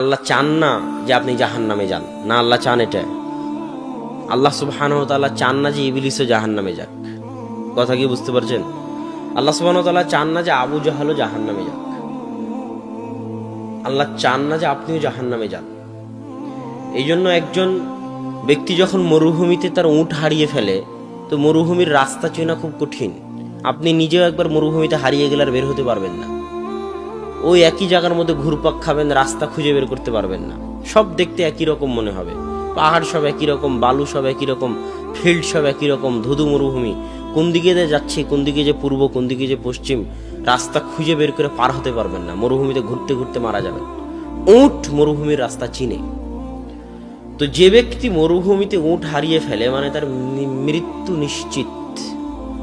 আল্লাহ চান না যে আপনি জাহান্নামে যান, না আল্লাহ চান এটা। আল্লাহ সুবহানাহু ওয়া তাআলা চান না যে ইবলিসও জাহান্নামে যাক। কথা কি বুঝতে পারছেন? আল্লাহ সুবহানাহু ওয়া তাআলা চান না যে আবু জাহালও জাহান্নামে যাক। আল্লাহ চান না যে আপনিও জাহান্নামে যান। এই জন্য একজন ব্যক্তি যখন মরুভূমিতে তার উট হারিয়ে ফেলে, তো মরুভূমির রাস্তা চেনা খুব কঠিন। আপনি নিজেও একবার মরুভূমিতে হারিয়ে গেলে আর বের হতে পারবেন না। ওই একই জায়গার মধ্যে ঘুরপাক খাবেন, রাস্তা খুঁজে বের করতে পারবেন না। সব দেখতে একই রকম মনে হবে, পাহাড় সব একই রকম, বালু সব একই রকম, ফিল্ড সব একই রকম, ধুধু মরুভূমি। কোন দিকে যে যাচ্ছি, কোন দিকে যে পূর্ব, কোন দিকে যে পশ্চিম, রাস্তা খুঁজে বের করে পার হতে পারবেন না। মরুভূমিতে ঘুরতে ঘুরতে মারা যাবেন। উট মরুভূমির রাস্তা চিনে। তো যে ব্যক্তি মরুভূমিতে উট হারিয়ে ফেলে, মানে তার মৃত্যু নিশ্চিত।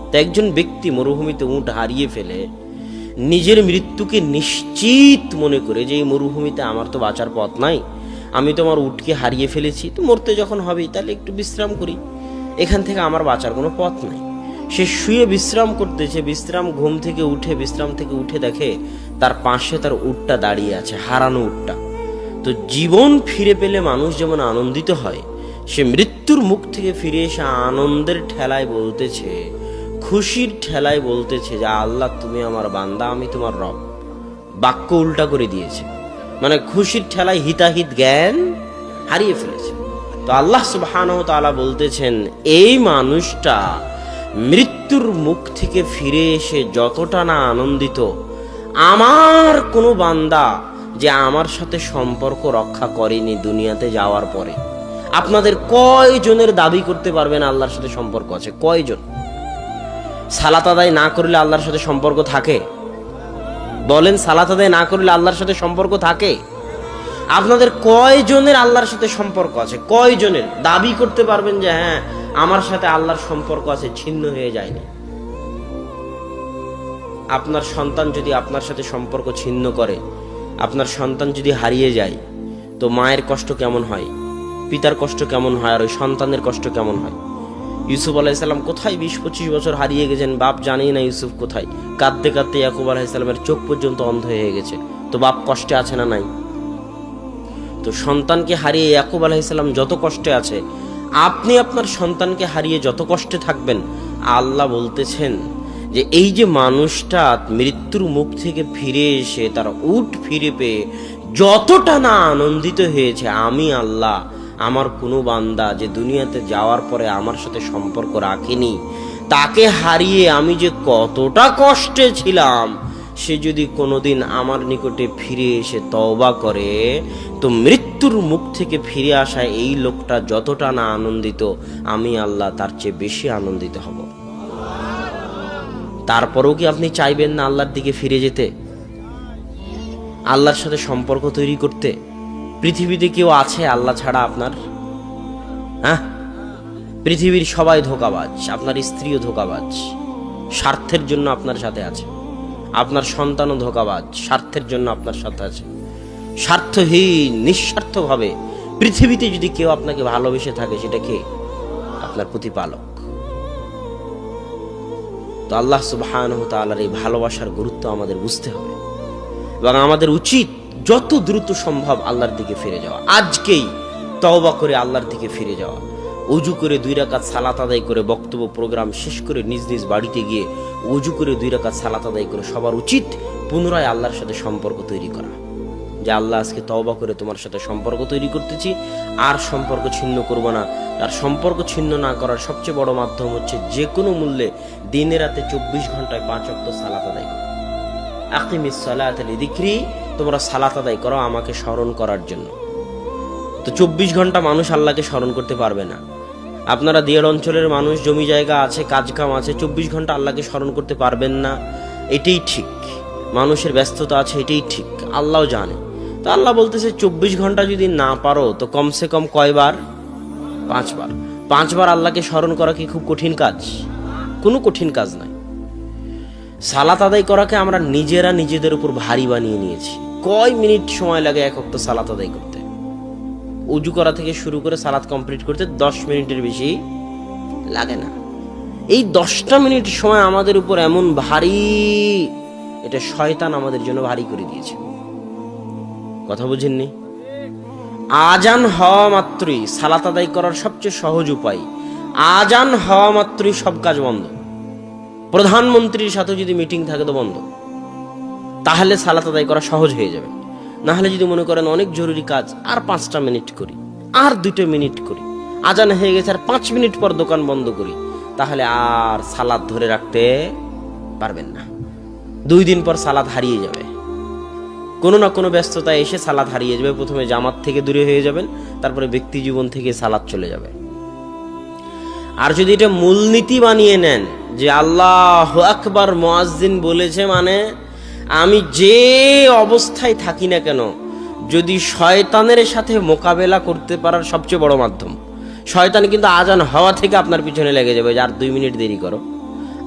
তো একজন ব্যক্তি মরুভূমিতে উট হারিয়ে ফেলে নিজের মৃত্যুকে নিশ্চিত মনে করে যে এই মরুভূমিতে আমার তো বাঁচার পথ নাই, আমি তো আমার উটকে হারিয়ে ফেলেছি, তো মরতে যখন হবেই তাহলে একটু বিশ্রাম করি, এখান থেকে আমার বাঁচার কোনো পথ নাই। সে শুয়ে বিশ্রাম করতেছে, ঘুম থেকে উঠে বিশ্রাম থেকে উঠে দেখে তার পাশে তার উটটা দাঁড়িয়ে আছে, হারানো উটটা। তো জীবন ফিরে পেলে মানুষ যেমন আনন্দিত হয়, সে মৃত্যুর মুখ থেকে ফিরে এসে আনন্দের ঠেলায় বলতেছে, খুশির ঠেলায় বলতেছে যে আল্লাহ তুমি আমার বান্দা, আমি তোমার রব। বাক্য উল্টা করে দিয়েছে, মানে খুশির ঠেলায় হিতাহিত জ্ঞান হারিয়ে ফেলেছে। তো আল্লাহ সুবহানাহু ওয়া তাআলা বলতেছেন, এই মানুষটা মৃত্যুর মুখ থেকে ফিরে এসে যতটা না আনন্দিত, আমার কোনো বান্দা যে আমার সাথে সম্পর্ক রক্ষা করেনি দুনিয়াতে যাওয়ার পরে। আপনাদের কয়জনের দাবি করতে পারবেন আল্লাহর সাথে সম্পর্ক আছে? কয়জন? সালাত আদায় না করলে আল্লাহর সাথে সম্পর্ক থাকে? বলেন, সালাত আদায় না করলে আল্লাহর সাথে সম্পর্ক থাকে? আপনাদের কয়জনের আল্লাহর সাথে সম্পর্ক আছে? কয়জনের দাবি করতে পারবেন যে হ্যাঁ আমার সাথে আল্লাহর সম্পর্ক আছে, ছিন্ন হয়ে যায়নি? আপনার সন্তান যদি আপনার সাথে সম্পর্ক ছিন্ন করে, আপনার সন্তান যদি হারিয়ে যায়, তো মায়ের কষ্ট কেমন হয়, পিতার কষ্ট কেমন হয়, আর ওই সন্তানের কষ্ট কেমন হয়? ইউসুফ আলাইহিস সালাম কোথায় 20-25 বছর হারিয়ে গেছেন, বাপ জানেই না ইউসুফ কোথায়। কাঁদতে কাঁদতে ইয়াকুব আলাইহিস সালামের চোখ পর্যন্ত অন্ধ হয়ে গেছে। তো বাপ কষ্টে আছে না নাই? তো সন্তানকে হারিয়ে ইয়াকুব আলাইহিস সালাম যত কষ্টে আছে, আপনি আপনার সন্তানকে হারিয়ে যত কষ্টে থাকবেন, আল্লাহ বলতেছেন যে এই যে মানুষটা মৃত্যুর মুখ থেকে ফিরে এসে তার উট ফিরে পেয়ে যতটা না আনন্দিত হয়েছে, আমি আল্লাহ আমার কোনো বান্দা যে দুনিয়াতে যাওয়ার পরে আমার সাথে সম্পর্ক রাখেনি, তাকে হারিয়ে আমি যে কতটা কষ্টে ছিলাম, সে যদি কোনোদিন আমার নিকটে ফিরে এসে তওবা করে, তো মৃত্যুর মুখ থেকে ফিরে আসা এই লোকটা যতটা না আনন্দিত, আমি আল্লাহ তার চেয়ে বেশি আনন্দিত হব। তারপরেও কি আপনি চাইবেন না আল্লাহর দিকে ফিরে যেতে, আল্লাহর সাথে সম্পর্ক তৈরি করতে? পৃথিবীতে কেউ আছে আল্লাহ ছাড়া আপনার? হ্যাঁ, পৃথিবীর সবাই ধোঁকাবাজ। আপনার স্ত্রীও ধোঁকাবাজ, স্বার্থের জন্য আপনার সাথে আছে। আপনার সন্তানও ধোঁকাবাজ, স্বার্থের জন্য আপনার সাথে আছে। স্বার্থহীন, নিঃস্বার্থভাবে পৃথিবীতে যদি কেউ আপনাকে ভালোবেসে থাকে, সেটা কে? আপনার প্রতিপালক। তো আল্লাহ সুবহানাহু ওয়া তাআলার এই ভালোবাসার গুরুত্ব আমাদের বুঝতে হবে, এবং আমাদের উচিত যত দ্রুত সম্ভব আল্লাহর দিকে ফিরে যাওয়া। আজকেই তওবা করে আল্লাহর দিকে ফিরে যাওয়া। উজু করে 2 রাকাত সালাত আদায় করে, বক্তব্য প্রোগ্রাম শেষ করে নিজ নিজ বাড়িতে গিয়ে উজু করে 2 রাকাত সালাত আদায় করে সবার উচিত পুনরায় আল্লাহর সাথে সম্পর্ক তৈরি করা। যে আল্লাহ আজকে তওবা করে তোমার সাথে সম্পর্ক তৈরি করতেছি, আর সম্পর্ক ছিন্ন করব না। আর সম্পর্ক ছিন্ন না করার সবচেয়ে বড় মাধ্যম হচ্ছে যে কোনো মূল্যে দিনে রাতে 24 ঘন্টায় 5 ওয়াক্ত সালাত আদায় করো। আকিমিস সালাতা লিযিকরি, তোমরা সালাত আদায় করো আমাকে স্মরণ করার জন্য। তো 24 ঘন্টা মানুষ আল্লাহকে স্মরণ করতে পারবে না। আপনারা দিয়ার অঞ্চলের মানুষ, জমি জায়গা আছে, কাজ কাম আছে, 24 ঘন্টা আল্লাহকে স্মরণ করতে পারবেন না, এটাই ঠিক। মানুষের ব্যস্ততা আছে, এটাই ঠিক, আল্লাহও জানে। তো আল্লাহ বলতেছে 24 ঘন্টা যদি না পারো, তো কমসে কম কয়বার? 5 বার। 5 বার আল্লাহকে স্মরণ করা কি খুব কঠিন কাজ? কোনো কঠিন কাজ নাই। সালাত আদায় করাকে আমরা নিজেরা নিজেদের উপর ভারী বানিয়ে নিয়েছি। কয় মিনিট সময় লাগে এক ওয়াক্ত সালাত আদায় করতে? উজু করা থেকে শুরু করে সালাত কমপ্লিট করতে 10 মিনিটের বেশি লাগে না। এই 10টা মিনিট সময় আমাদের উপর এমন ভারী, এটা শয়তান আমাদের জন্য ভারী করে দিয়েছে। কথা বুঝেননি? আজান হওয়া মাত্রই সালাত আদায় করার সবচেয়ে সহজ উপায়, আজান হওয়া মাত্রই সব কাজ বন্ধ। প্রধানমন্ত্রীর সাথে যদি মিটিং থাকে তো বন্ধ, তাহলে সালাত আদায় করা সহজ হয়ে যাবে। না হলে যদি মনে করেন অনেক জরুরি কাজ, আর 5টা মিনিট করি, আর 2 মিনিট করি, আজান হয়ে গেছে আর 5 মিনিট পর দোকান বন্ধ করি, তাহলে আর সালাত ধরে রাখতে পারবেন না। 2 দিন পর সালাত হারিয়ে যাবে, কোনো না কোনো ব্যস্ততায় এসে সালাত হারিয়ে যাবে। প্রথমে জামাত থেকে দূরে হয়ে যাবেন, তারপরে ব্যক্তি জীবন থেকে সালাত চলে যাবে। আর যদি এটা মূলনীতি বানিয়ে নেন যে আল্লাহু আকবার মুয়াজ্জিন বলেছে মানে আমি যে অবস্থায় থাকি না কেন, যদি শয়তানের সাথে মোকাবেলা করতে পারার সবচেয়ে বড় মাধ্যম, শয়তান কিন্তু আজান হওয়া থেকে আপনার পিছনে লেগে যাবে যে আর 2 মিনিট দেরি করো,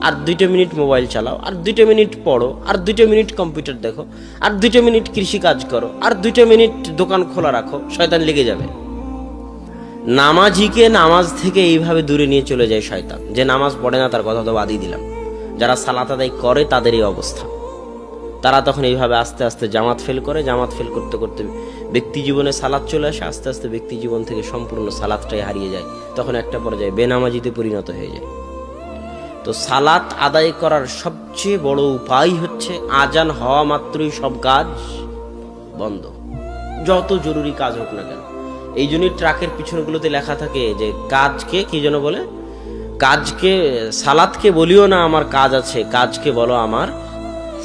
আর 2 মিনিট মোবাইল চালাও, আর 2 মিনিট পড়ো, আর 2 মিনিট কম্পিউটার দেখো, আর 2 মিনিট কৃষি কাজ করো, আর 2 মিনিট দোকান খোলা রাখো, শয়তান লেগে যাবে। নামাজিকে নামাজ থেকে এইভাবে দূরে নিয়ে চলে যায় শয়তান। যে নামাজ পড়ে না তার কথা তো বাদই দিলাম, যারা সালাত আদায় করে তাদের এই অবস্থা। তারা তখন এইভাবে আস্তে আস্তে জামাত ফেল করে, জামাত ফেল করতে করতে ব্যক্তি জীবনে সালাত চলে আসে, আস্তে আস্তে ব্যক্তি জীবন থেকে সম্পূর্ণ সালাতটাই হারিয়ে যায়, তখন একটা পর্যায়ে বেনামাজিতে পরিণত হয়ে যায়। তো সালাত আদায় করার সবচেয়ে বড় উপায় হচ্ছে আজান হওয়া মাত্রই সব কাজ বন্ধ, যত জরুরি কাজ হোক না কেন। এই জন্যই ট্রাকের পিছনগুলোতে লেখা থাকে যে কাজকে কি যেন বলে, কাজকে সালাতকে বলিও না আমার কাজ আছে, কাজকে বলো আমার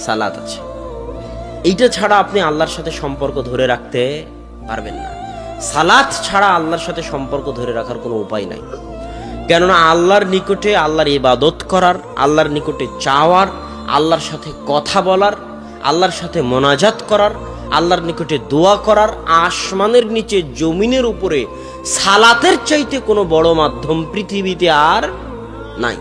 সালাত আছে। এইটা ছাড়া আপনি আল্লাহর সাথে সম্পর্ক ধরে রাখতে পারবেন না। সালাত ছাড়া আল্লাহর সাথে সম্পর্ক ধরে রাখার কোনো উপায় নাই। কেননা আল্লাহর নিকটে আল্লাহর ইবাদত করার, আল্লাহর নিকটে চাওয়ার, আল্লাহর সাথে কথা বলার, আল্লাহর সাথে মোনাজাত করার, আল্লাহর নিকটে দোয়া করার, আসমানের নিচে জমিনের উপরে সালাতের চাইতে কোনো বড় মাধ্যম পৃথিবীতে আর নাই।